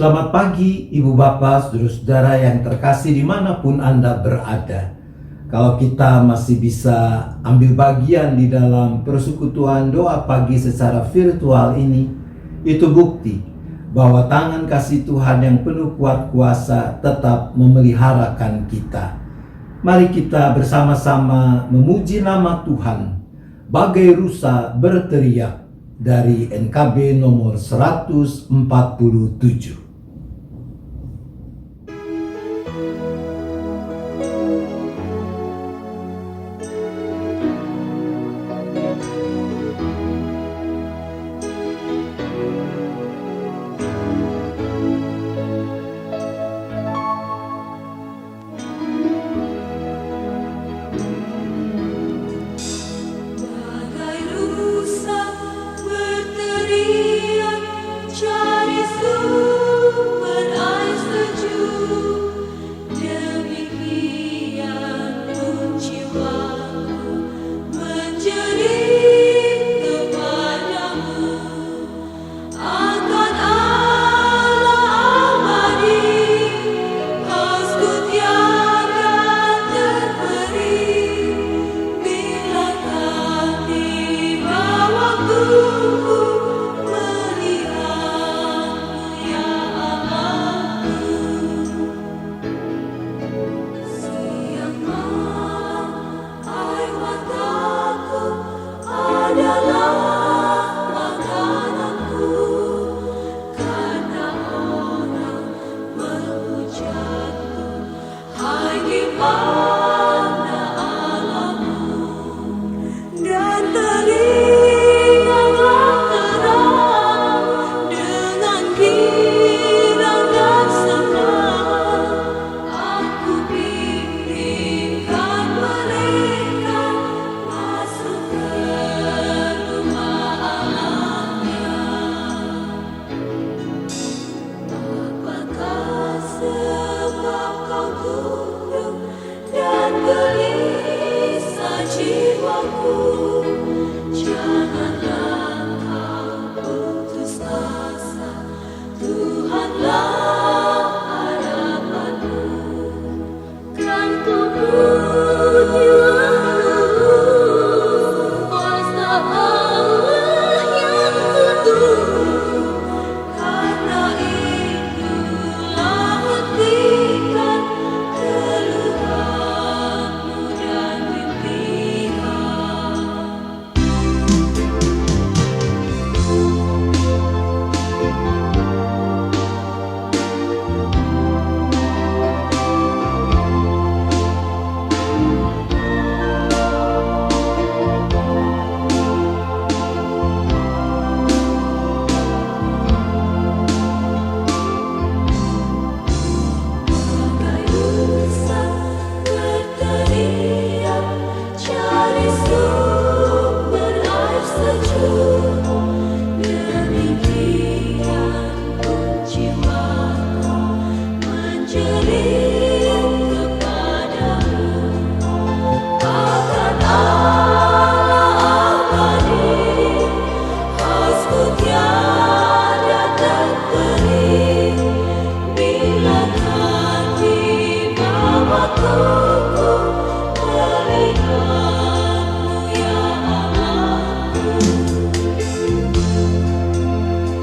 Selamat pagi Ibu Bapak, Saudara-saudara yang terkasih dimanapun Anda berada. Kalau kita masih bisa ambil bagian di dalam persekutuan doa pagi secara virtual ini, itu bukti bahwa tangan kasih Tuhan yang penuh kuat kuasa tetap memeliharakan kita. Mari kita bersama-sama memuji nama Tuhan. Bagai rusa berteriak dari NKB nomor 147.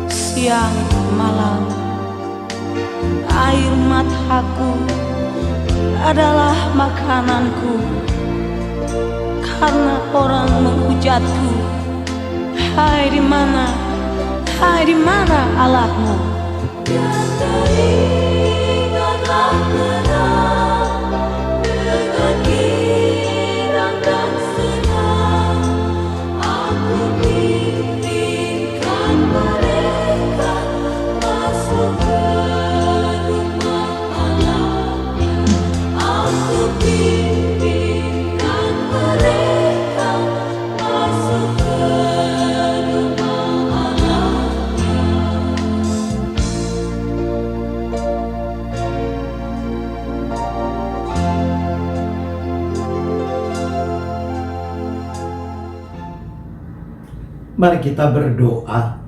Siang malam, air mataku adalah makananku, karena orang menghujatku. Hai di mana Allahmu? Dan teringatlah tenang dengan girang dan senang, aku pimpinkan mereka masuk ke rumah Allahnya. Aku pimpinkan mereka masuk ke rumah Allahnya. Mari kita berdoa.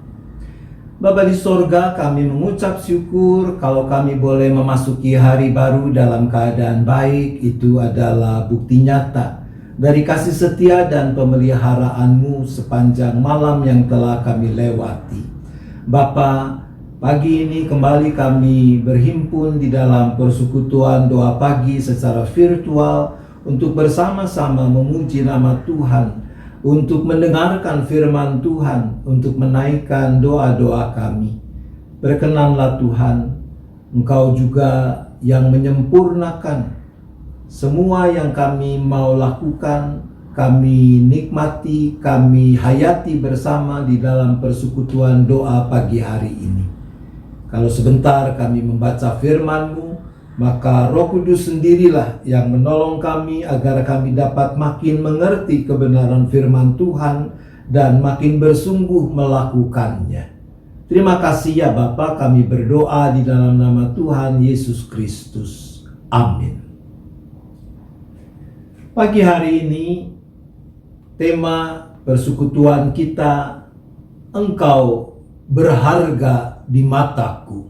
Bapa di sorga, kami mengucap syukur kalau kami boleh memasuki hari baru dalam keadaan baik. Itu adalah bukti nyata dari kasih setia dan pemeliharaanmu sepanjang malam yang telah kami lewati. Bapa, pagi ini kembali kami berhimpun di dalam persekutuan doa pagi secara virtual untuk bersama-sama memuji nama Tuhan, untuk mendengarkan firman Tuhan, untuk menaikkan doa-doa kami. Berkenanlah Tuhan, Engkau juga yang menyempurnakan semua yang kami mau lakukan, kami nikmati, kami hayati bersama di dalam persekutuan doa pagi hari ini. Kalau sebentar kami membaca firman-Mu, maka Roh Kudus sendirilah yang menolong kami agar kami dapat makin mengerti kebenaran firman Tuhan dan makin bersungguh melakukannya. Terima kasih ya Bapa, kami berdoa di dalam nama Tuhan Yesus Kristus. Amin. Pagi hari ini, tema persekutuan kita, Engkau berharga di mataku.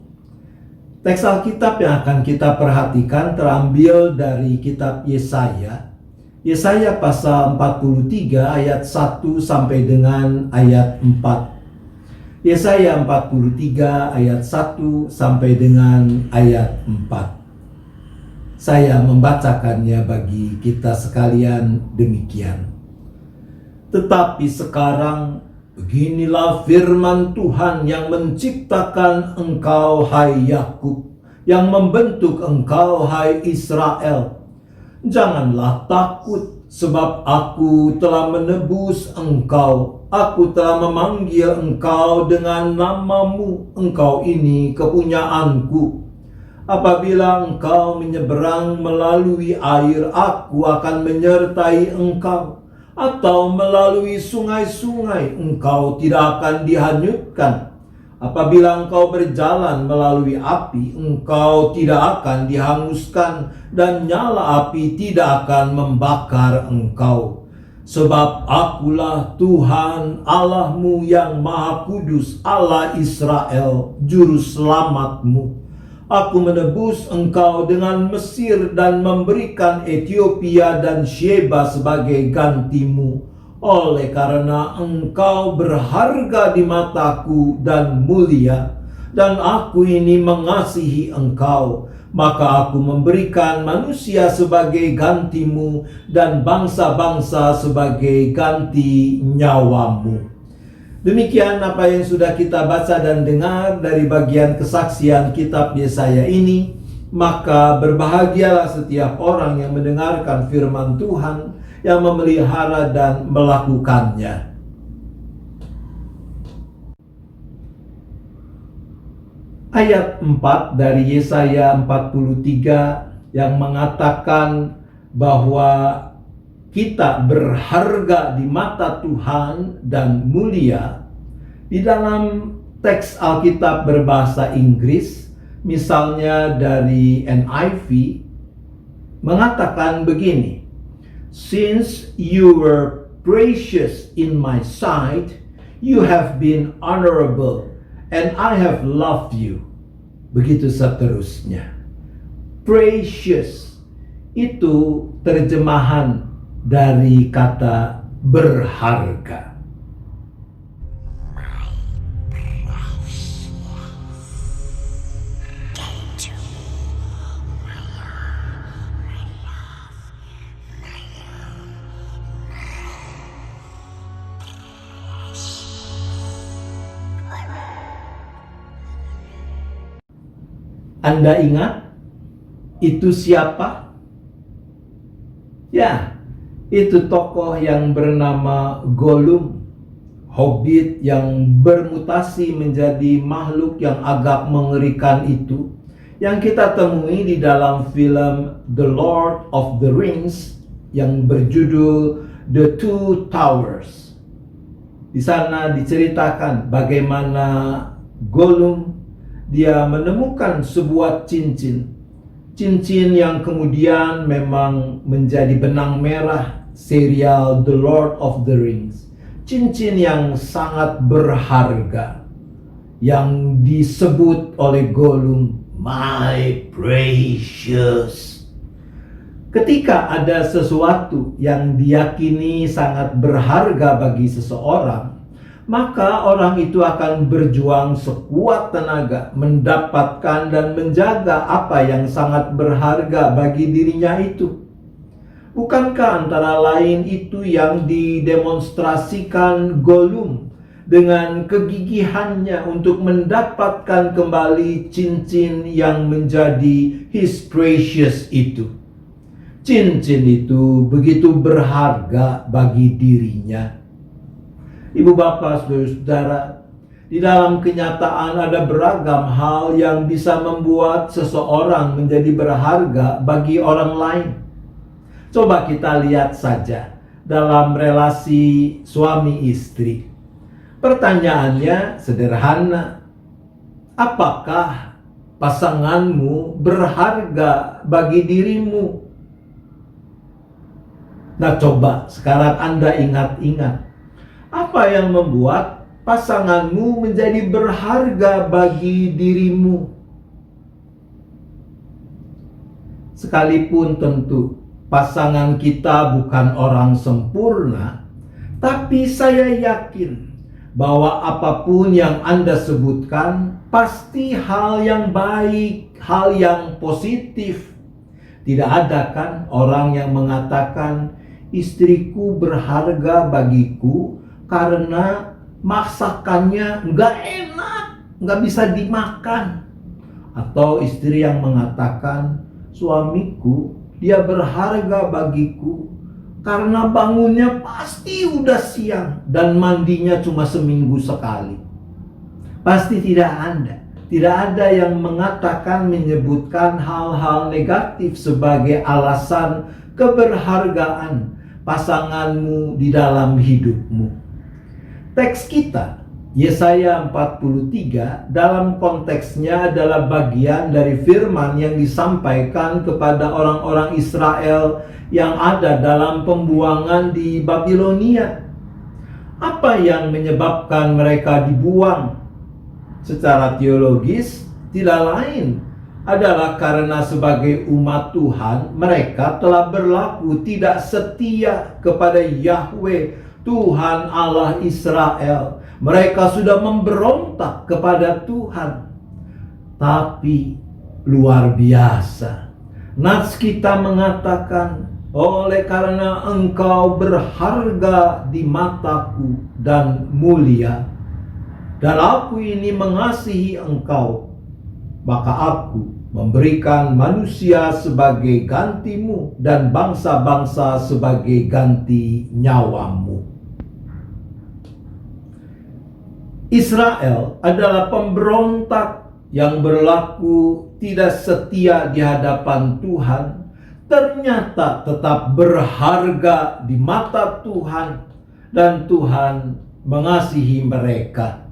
Teks Alkitab yang akan kita perhatikan terambil dari kitab Yesaya. Yesaya pasal 43 ayat 1 sampai dengan ayat 4. Yesaya 43 ayat 1 sampai dengan ayat 4. Saya membacakannya bagi kita sekalian demikian. Tetapi sekarang beginilah firman Tuhan yang menciptakan engkau, hai Yakub, yang membentuk engkau, hai Israel. Janganlah takut, sebab aku telah menebus engkau. Aku telah memanggil engkau dengan namamu. Engkau ini kepunyaanku. Apabila engkau menyeberang melalui air, aku akan menyertai engkau. Atau melalui sungai-sungai, engkau tidak akan dihanyutkan. Apabila engkau berjalan melalui api, engkau tidak akan dihanguskan, dan nyala api tidak akan membakar engkau. Sebab akulah Tuhan Allahmu yang Maha Kudus, Allah Israel, Juru Selamatmu. Aku menebus engkau dengan Mesir dan memberikan Ethiopia dan Sheba sebagai gantimu. Oleh karena engkau berharga di mataku dan mulia, dan aku ini mengasihi engkau, maka aku memberikan manusia sebagai gantimu dan bangsa-bangsa sebagai ganti nyawamu. Demikian apa yang sudah kita baca dan dengar dari bagian kesaksian kitab Yesaya ini. Maka berbahagialah setiap orang yang mendengarkan firman Tuhan, yang memelihara dan melakukannya. Ayat 4 dari Yesaya 43 yang mengatakan bahwa kita berharga di mata Tuhan dan mulia. Di dalam teks Alkitab berbahasa Inggris, misalnya dari NIV, mengatakan begini: Since you were precious in my sight, you have been honorable, and I have loved you. Begitu seterusnya. Precious itu terjemahan dari kata berharga. Anda ingat itu siapa? Ya, itu tokoh yang bernama Gollum, hobbit yang bermutasi menjadi makhluk yang agak mengerikan itu, yang kita temui di dalam film The Lord of the Rings yang berjudul The Two Towers. Di sana diceritakan bagaimana Gollum dia menemukan sebuah cincin yang kemudian memang menjadi benang merah serial The Lord of the Rings. Cincin yang sangat berharga, yang disebut oleh Gollum my precious. Ketika ada sesuatu yang diyakini sangat berharga bagi seseorang, maka orang itu akan berjuang sekuat tenaga mendapatkan dan menjaga apa yang sangat berharga bagi dirinya itu. Bukankah antara lain itu yang didemonstrasikan Gollum dengan kegigihannya untuk mendapatkan kembali cincin yang menjadi his precious itu? Cincin itu begitu berharga bagi dirinya. Ibu bapak, saudara-saudara, di dalam kenyataan ada beragam hal yang bisa membuat seseorang menjadi berharga bagi orang lain. Coba kita lihat saja dalam relasi suami istri. Pertanyaannya sederhana. Apakah pasanganmu berharga bagi dirimu? Nah, coba sekarang Anda ingat-ingat. Apa yang membuat pasanganmu menjadi berharga bagi dirimu? Sekalipun tentu pasangan kita bukan orang sempurna, tapi saya yakin bahwa apapun yang Anda sebutkan pasti hal yang baik, hal yang positif. Tidak ada kan orang yang mengatakan istriku berharga bagiku karena masakannya nggak enak, nggak bisa dimakan. Atau istri yang mengatakan suamiku dia berharga bagiku karena bangunnya pasti udah siang dan mandinya cuma seminggu sekali. Pasti tidak ada yang mengatakan, menyebutkan hal-hal negatif sebagai alasan keberhargaan pasanganmu di dalam hidupmu. Teks kita, Yesaya 43, dalam konteksnya adalah bagian dari firman yang disampaikan kepada orang-orang Israel yang ada dalam pembuangan di Babilonia. Apa yang menyebabkan mereka dibuang? Secara teologis, tidak lain adalah karena sebagai umat Tuhan, mereka telah berlaku tidak setia kepada Yahweh, Tuhan Allah Israel. Mereka sudah memberontak kepada Tuhan. Tapi luar biasa, nats kita mengatakan, oleh karena engkau berharga di mataku dan mulia, dan aku ini mengasihi engkau, maka aku memberikan manusia sebagai gantimu dan bangsa-bangsa sebagai ganti nyawamu. Israel adalah pemberontak yang berlaku tidak setia di hadapan Tuhan, ternyata tetap berharga di mata Tuhan, dan Tuhan mengasihi mereka.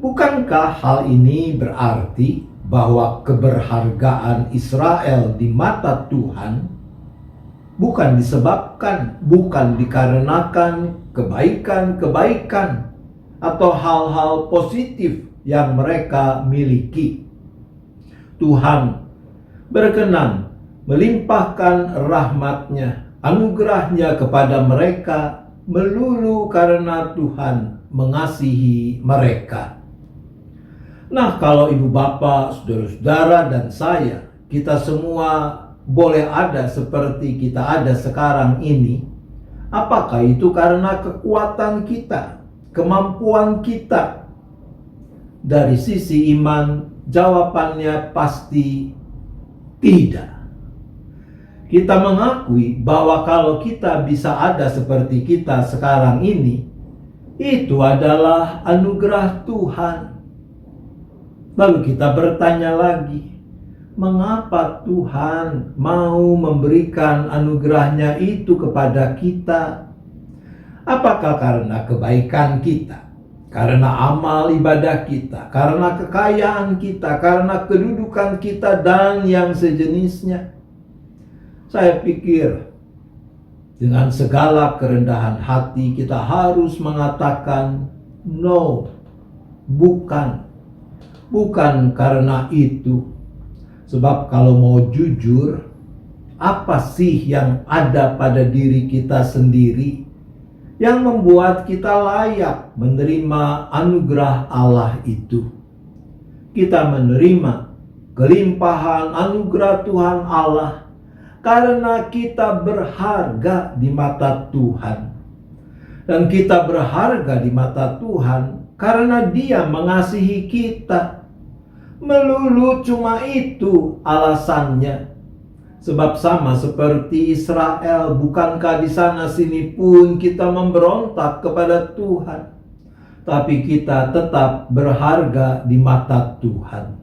Bukankah hal ini berarti bahwa keberhargaan Israel di mata Tuhan bukan dikarenakan kebaikan-kebaikan atau hal-hal positif yang mereka miliki? Tuhan berkenan melimpahkan rahmat-Nya, anugerah-Nya kepada mereka melulu karena Tuhan mengasihi mereka. Nah, kalau ibu bapak, saudara-saudara, dan saya, kita semua boleh ada seperti kita ada sekarang ini, apakah itu karena kekuatan kita, kemampuan kita? Dari sisi iman, jawabannya pasti tidak. Kita mengakui bahwa kalau kita bisa ada seperti kita sekarang ini, itu adalah anugerah Tuhan. Lalu kita bertanya lagi, mengapa Tuhan mau memberikan anugerahnya itu kepada kita? Apakah karena kebaikan kita, karena amal ibadah kita, karena kekayaan kita, karena kedudukan kita, dan yang sejenisnya? Saya pikir dengan segala kerendahan hati kita harus mengatakan no, bukan. Bukan karena itu. Sebab kalau mau jujur, apa sih yang ada pada diri kita sendiri yang membuat kita layak menerima anugerah Allah itu? Kita menerima kelimpahan anugerah Tuhan Allah karena kita berharga di mata Tuhan. Dan kita berharga di mata Tuhan karena Dia mengasihi kita. Melulu cuma itu alasannya. Sebab sama seperti Israel, bukankah di sana sini pun kita memberontak kepada Tuhan, tapi kita tetap berharga di mata Tuhan.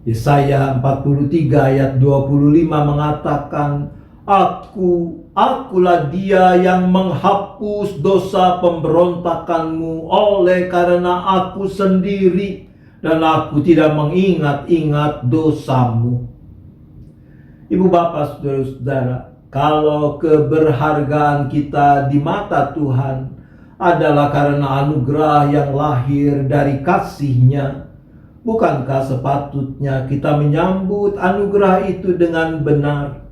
Yesaya 43 ayat 25 mengatakan, Akulah Dia yang menghapus dosa pemberontakanmu oleh karena Aku sendiri, dan Aku tidak mengingat-ingat dosamu. Ibu bapak saudara-saudara, kalau keberhargaan kita di mata Tuhan adalah karena anugerah yang lahir dari kasih-Nya, bukankah sepatutnya kita menyambut anugerah itu dengan benar,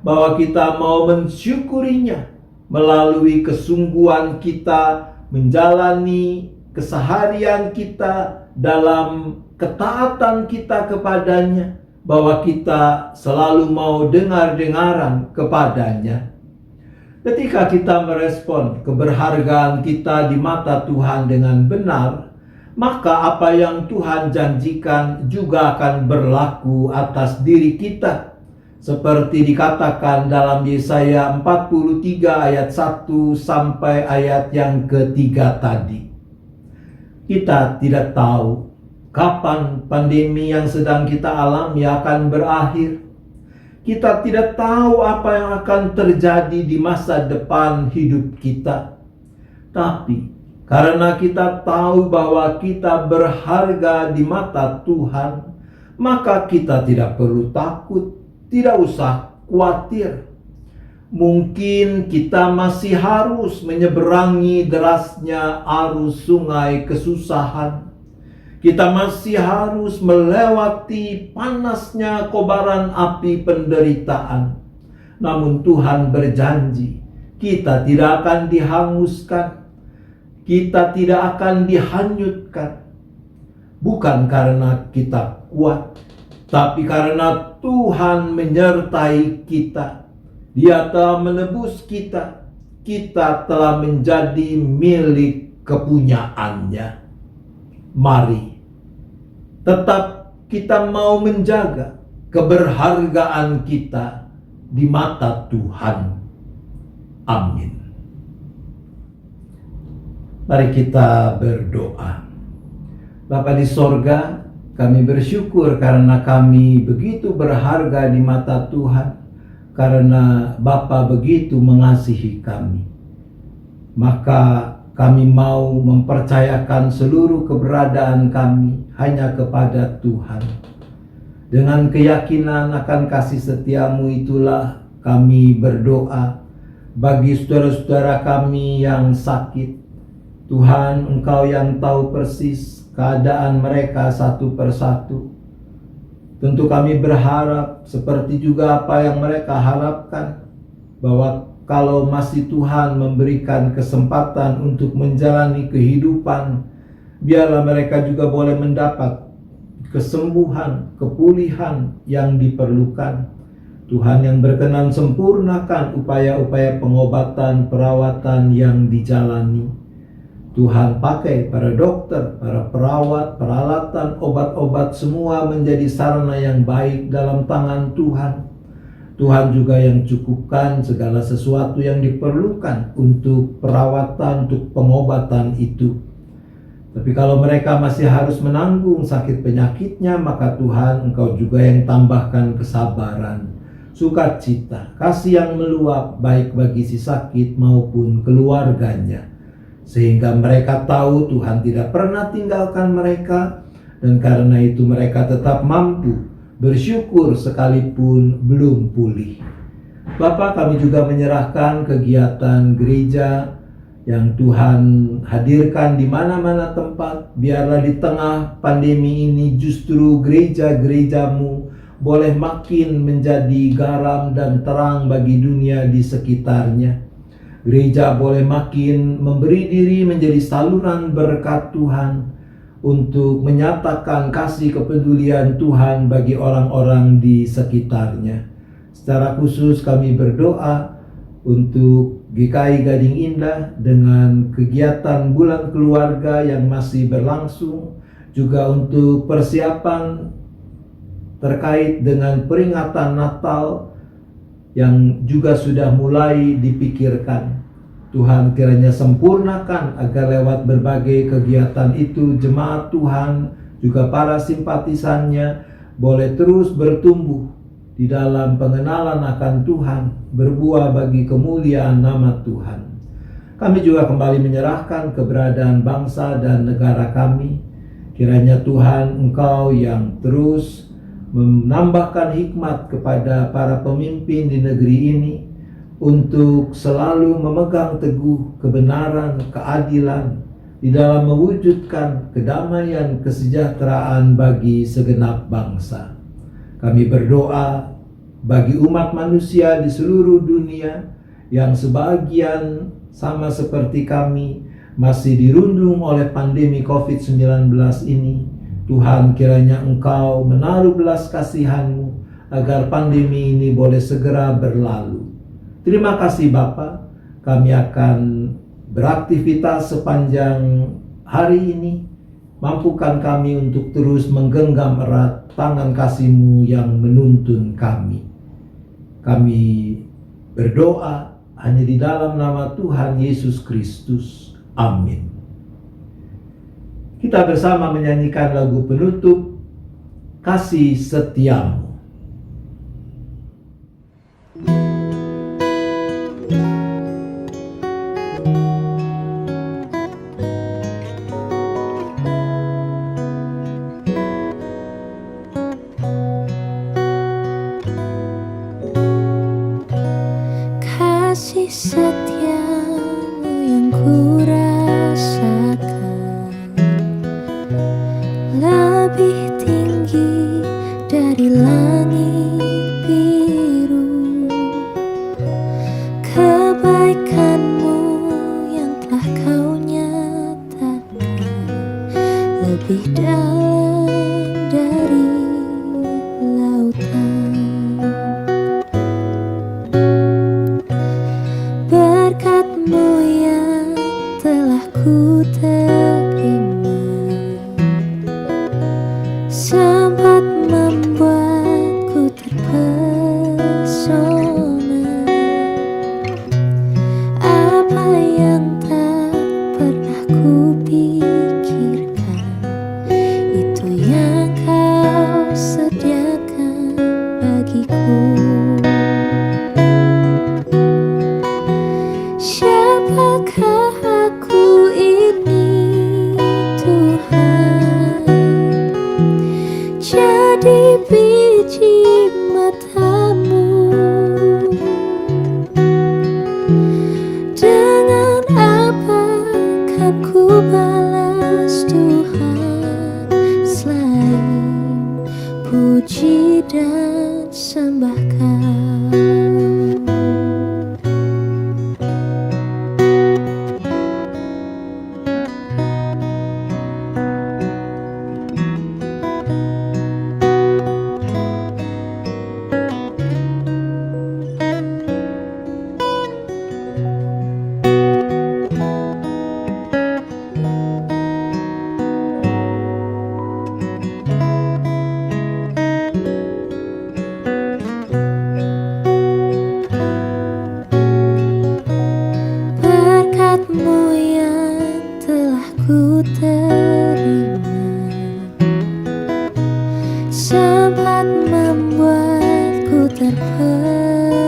bahwa kita mau mensyukurinya melalui kesungguhan kita menjalani keseharian kita dalam ketaatan kita kepadanya, bahwa kita selalu mau dengar-dengaran kepadanya. Ketika kita merespon keberhargaan kita di mata Tuhan dengan benar, maka apa yang Tuhan janjikan juga akan berlaku atas diri kita. Seperti dikatakan dalam Yesaya 43 ayat 1 sampai ayat yang ketiga tadi. Kita tidak tahu kapan pandemi yang sedang kita alami akan berakhir. Kita tidak tahu apa yang akan terjadi di masa depan hidup kita. Tapi karena kita tahu bahwa kita berharga di mata Tuhan, maka kita tidak perlu takut. Tidak usah khawatir. Mungkin kita masih harus menyeberangi derasnya arus sungai kesusahan. Kita masih harus melewati panasnya kobaran api penderitaan. Namun Tuhan berjanji, kita tidak akan dihanguskan. Kita tidak akan dihanyutkan. Bukan karena kita kuat, tapi karena Tuhan menyertai kita. Dia telah menebus kita. Kita telah menjadi milik kepunyaannya. Mari tetap kita mau menjaga keberhargaan kita di mata Tuhan. Amin. Mari kita berdoa. Bapa di sorga, kami bersyukur karena kami begitu berharga di mata Tuhan, karena Bapa begitu mengasihi kami. Maka kami mau mempercayakan seluruh keberadaan kami hanya kepada Tuhan. Dengan keyakinan akan kasih setiamu itulah kami berdoa bagi saudara-saudara kami yang sakit. Tuhan, Engkau yang tahu persis keadaan mereka satu persatu. Tentu kami berharap seperti juga apa yang mereka harapkan, bahwa kalau masih Tuhan memberikan kesempatan untuk menjalani kehidupan, biarlah mereka juga boleh mendapat kesembuhan, kepulihan yang diperlukan. Tuhan yang berkenan sempurnakan upaya-upaya pengobatan, perawatan yang dijalani. Tuhan pakai para dokter, para perawat, peralatan, obat-obat semua menjadi sarana yang baik dalam tangan Tuhan. Tuhan juga yang cukupkan segala sesuatu yang diperlukan untuk perawatan, untuk pengobatan itu. Tapi kalau mereka masih harus menanggung sakit penyakitnya, maka Tuhan, Engkau juga yang tambahkan kesabaran, sukacita, kasih yang meluap baik bagi si sakit maupun keluarganya. Sehingga mereka tahu Tuhan tidak pernah tinggalkan mereka, dan karena itu mereka tetap mampu bersyukur sekalipun belum pulih. Bapa, kami juga menyerahkan kegiatan gereja yang Tuhan hadirkan di mana-mana tempat. Biarlah di tengah pandemi ini justru gereja-gerejamu boleh makin menjadi garam dan terang bagi dunia di sekitarnya. Gereja boleh makin memberi diri menjadi saluran berkat Tuhan untuk menyatakan kasih kepedulian Tuhan bagi orang-orang di sekitarnya. Secara khusus kami berdoa untuk GKI Gading Indah dengan kegiatan bulan keluarga yang masih berlangsung, juga untuk persiapan terkait dengan peringatan Natal yang juga sudah mulai dipikirkan. Tuhan kiranya sempurnakan agar lewat berbagai kegiatan itu jemaat Tuhan juga para simpatisannya boleh terus bertumbuh di dalam pengenalan akan Tuhan, berbuah bagi kemuliaan nama Tuhan. Kami juga kembali menyerahkan keberadaan bangsa dan negara kami. Kiranya Tuhan, Engkau yang terus menambahkan hikmat kepada para pemimpin di negeri ini untuk selalu memegang teguh kebenaran, keadilan di dalam mewujudkan kedamaian, kesejahteraan bagi segenap bangsa. Kami berdoa bagi umat manusia di seluruh dunia yang sebagian sama seperti kami masih dirundung oleh pandemi COVID-19 ini. Tuhan, kiranya Engkau menaruh belas kasihan-Mu agar pandemi ini boleh segera berlalu. Terima kasih Bapa, kami akan beraktivitas sepanjang hari ini. Mampukan kami untuk terus menggenggam erat tangan kasih-Mu yang menuntun kami. Kami berdoa hanya di dalam nama Tuhan Yesus Kristus. Amin. Kita bersama menyanyikan lagu penutup, Kasih Setiamu. Kasih setiamu yang ku rasakan lebih tinggi dari langit biru. Kebaikanmu yang telah kau nyatakan lebih dalam dari lautan. Berkat-Mu yang telah ku terima sempat membuatku terpesona. Apa yang tak pernah ku pikirkan, itu yang kau sediakan bagiku. Siapakah aku ini Tuhan? Jadi biji mata-Mu. Dengan apa kan ku balas Tuhan selain puji dan sembah Kau? Berkat-Mu yang telah ku terima sempat membuatku terpesona.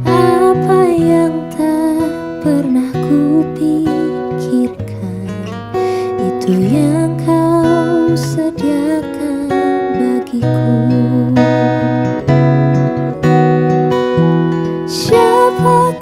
Apa yang tak pernah ku pikirkan, itu yang kau sediakan bagiku. Siapa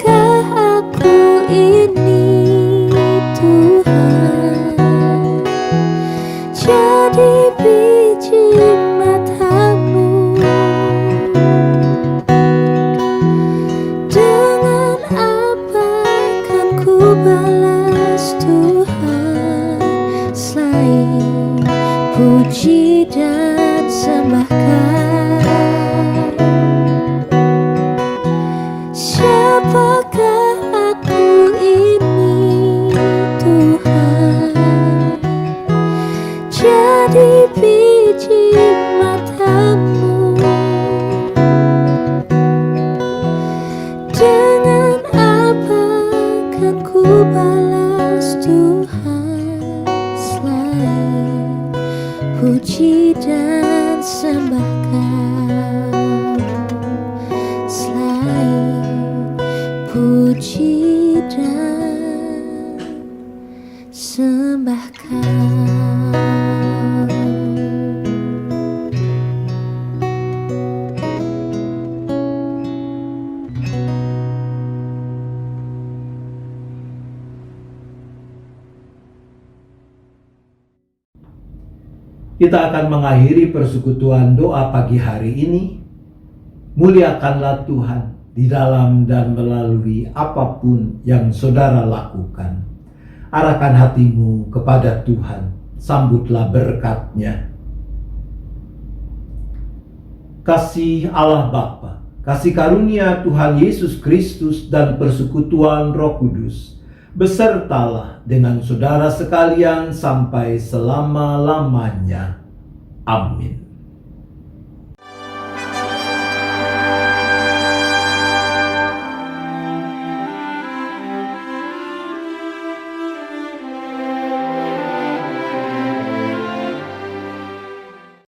Kita akan mengakhiri persekutuan doa pagi hari ini. Muliakanlah Tuhan di dalam dan melalui apapun yang saudara lakukan. Arahkan hatimu kepada Tuhan, sambutlah berkat-Nya. Kasih Allah Bapa, kasih karunia Tuhan Yesus Kristus dan persekutuan Roh Kudus besertalah dengan saudara sekalian sampai selama-lamanya. Amin.